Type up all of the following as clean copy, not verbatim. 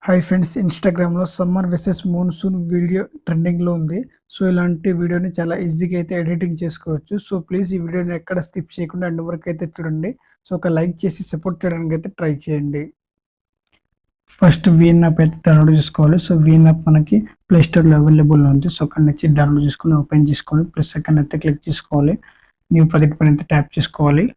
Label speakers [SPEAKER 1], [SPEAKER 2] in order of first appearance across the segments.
[SPEAKER 1] Hi friends, ఇన్స్టాగ్రామ్లో summer వెసెస్ monsoon video ట్రెండింగ్లో ఉంది. సో ఇలాంటి వీడియోని చాలా ఈజీగా అయితే ఎడిటింగ్ చేసుకోవచ్చు. సో ప్లీజ్ ఈ వీడియోని ఎక్కడ స్కిప్ చేయకుండా ఎండ్ వరకు అయితే చూడండి. సో ఒక లైక్ చేసి సపోర్ట్ చేయడానికి అయితే ట్రై చేయండి. ఫస్ట్ వీఎన్ యాప్ అయితే డౌన్లోడ్ చేసుకోవాలి. సో వీఎన్ యాప్ మనకి ప్లే స్టోర్లో అవైలబుల్ ఉంది. సో అక్కడ నుంచి డౌన్లోడ్ చేసుకుని ఓపెన్ చేసుకొని ప్లస్ సెకండ్ అయితే క్లిక్ చేసుకోవాలి. న్యూ ప్రాజెక్ట్ పైన అయితే ట్యాప్ చేసుకోవాలి.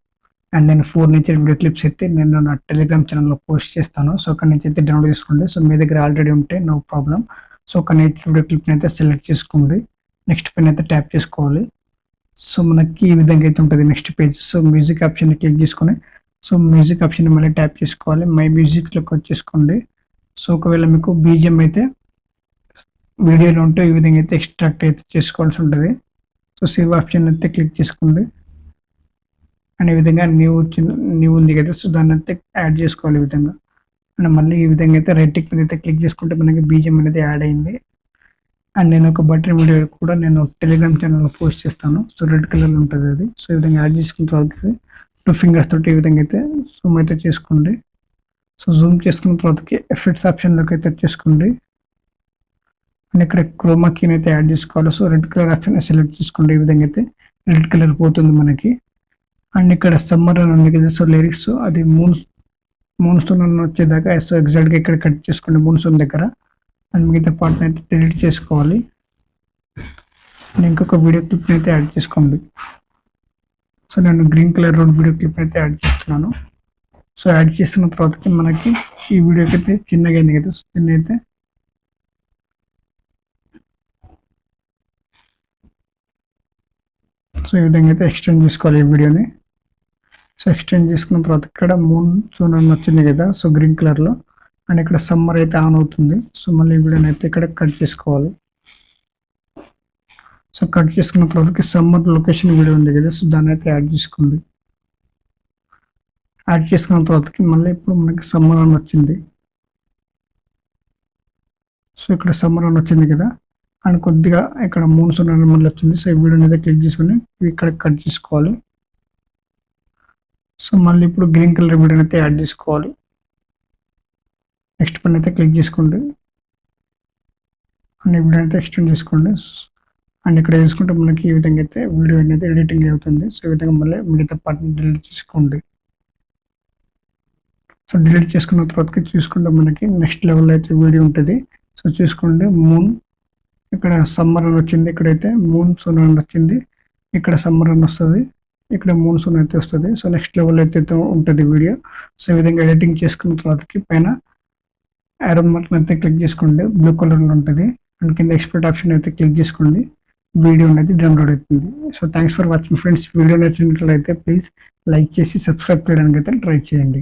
[SPEAKER 1] అండ్ నేను 4 నుంచి వీడియో క్లిప్స్ అయితే నేను నా టెలిగ్రామ్ ఛానల్లో పోస్ట్ చేస్తాను. సో అక్కడ నుంచి అయితే డౌన్లోడ్ చేసుకోండి. సో మీ దగ్గర ఆల్రెడీ ఉంటే నో ప్రాబ్లం. సో అక్కడ నుంచి వీడియో క్లిప్ని అయితే సెలెక్ట్ చేసుకోండి. నెక్స్ట్ పైన అయితే ట్యాప్ చేసుకోవాలి. సో మనకి ఈ విధంగా అయితే ఉంటుంది next page. So music option click చేసుకొని సో మ్యూజిక్ ఆప్షన్ మళ్ళీ ట్యాప్ చేసుకోవాలి. మై మ్యూజిక్లోకి వచ్చేసుకోండి. సో ఒకవేళ మీకు బీజిఎం అయితే వీడియోలో ఉంటే ఈ విధంగా అయితే ఎక్స్ట్రాక్ట్ అయితే చేసుకోవాల్సి ఉంటుంది. సో సేవ్ ఆప్షన్ అయితే క్లిక్ చేసుకోండి. అండ్ ఈ విధంగా న్యూ ఉంది కదా, సో దాన్ని అయితే యాడ్ చేసుకోవాలి ఈ విధంగా. అండ్ మళ్ళీ ఈ విధంగా అయితే రైట్ టిక్ మీద అయితే క్లిక్ చేసుకుంటే మనకి బీజిఎం అనేది యాడ్ అయింది. అండ్ నేను ఒక బటన్ వీడియో కూడా నేను టెలిగ్రామ్ ఛానల్లో పోస్ట్ చేస్తాను. సో రెడ్ కలర్లో ఉంటుంది అది. సో ఈ విధంగా యాడ్ చేసుకున్న తర్వాత 2 ఫింగర్స్ తోటి ఈ విధంగా అయితే జూమ్ అయితే చేసుకోండి. సో జూమ్ చేసుకున్న తర్వాతకి ఎఫెక్ట్స్ ఆప్షన్లోకి అయితే వచ్చేసుకోండి. అండ్ ఇక్కడ క్రోమా కీని అయితే యాడ్ చేసుకోవాలి. So red colour option select చేసుకోండి. ఈ విధంగా అయితే రెడ్ కలర్ పోతుంది మనకి. అండ్ ఇక్కడ సమ్మర్ అని ఉంది కదా, సో లిరిక్స్ అది మూన్సూన్ అని వచ్చేదాకా సో ఎగ్జాక్ట్గా ఇక్కడ కట్ చేసుకోండి మూన్సూన్ దగ్గర. అండ్ మిగతా పార్ట్ని అయితే డిలీట్ చేసుకోవాలి. అండ్ ఇంకొక వీడియో క్లిప్ని అయితే యాడ్ చేసుకోండి. సో నేను green colour road video clip అయితే యాడ్ చేస్తున్నాను. సో యాడ్ చేసిన తర్వాతకి మనకి ఈ వీడియోకి అయితే చిన్నగా అయింది కదా, సో చిన్న అయితే సో ఈ విధంగా అయితే ఎక్స్టెండ్ చేసుకోవాలి ఈ వీడియోని. సో ఎక్స్టెండ్ చేసుకున్న తర్వాత ఇక్కడ మూన్సూన్ అని వచ్చింది కదా, సో గ్రీన్ కలర్లో. అండ్ ఇక్కడ సమ్మర్ అయితే ఆన్ అవుతుంది. సో మళ్ళీ ఈ వీడియోని అయితే ఇక్కడ కట్ చేసుకోవాలి. సో కట్ చేసుకున్న తర్వాత సమ్మర్ లొకేషన్ వీడియో ఉంది కదా, సో దాన్ని అయితే యాడ్ చేసుకోండి. యాడ్ చేసుకున్న తర్వాత మళ్ళీ ఇప్పుడు మనకి సమ్మర్ అని వచ్చింది. సో ఇక్కడ సమ్మర్ అని వచ్చింది కదా, అండ్ కొద్దిగా ఇక్కడ మూన్సూన్ అని మళ్ళీ వచ్చింది. సో ఈ వీడియోని అయితే క్లిక్ చేసుకుని ఇక్కడ కట్ చేసుకోవాలి. సో మళ్ళీ ఇప్పుడు గ్రీన్ కలర్ వీడియోని అయితే యాడ్ చేసుకోవాలి. నెక్స్ట్ పని అయితే క్లిక్ చేసుకోండి. అండ్ ఈ వీడియో అయితే ఎక్స్టెండ్ చేసుకోండి. అండ్ ఇక్కడ చేసుకుంటే మనకి ఈ విధంగా అయితే వీడియో అనేది ఎడిటింగ్ అవుతుంది. సో ఈ విధంగా మళ్ళీ మిగతా పార్ట్ని డిలీట్ చేసుకోండి. సో డిలీట్ చేసుకున్న తర్వాత చూసుకుంటే మనకి నెక్స్ట్ లెవెల్లో అయితే వీడియో ఉంటుంది. సో చూసుకోండి, మూన్ ఇక్కడ సమ్మర్ అని వచ్చింది, ఇక్కడైతే మూన్సూన్ అని వచ్చింది, ఇక్కడ సమ్మర్ అని వస్తుంది, ఇక్కడ మూన్సూన్ అయితే వస్తుంది. సో నెక్స్ట్ లెవెల్ అయితే ఉంటుంది వీడియో. సో ఈ విధంగా ఎడిటింగ్ చేసుకున్న తర్వాతకి పైన యారో మార్క్ అయితే క్లిక్ చేసుకోండి, బ్లూ కలర్లో ఉంటుంది. అండ్ కింద ఎక్స్పోర్ట్ ఆప్షన్ అయితే క్లిక్ చేసుకోండి. వీడియో అనేది డౌన్లోడ్ అవుతుంది. So thanks for watching friends. Video నచ్చినట్లయితే ప్లీజ్ లైక్ చేసి సబ్స్క్రైబ్ చేయడానికి అయితే ట్రై చేయండి.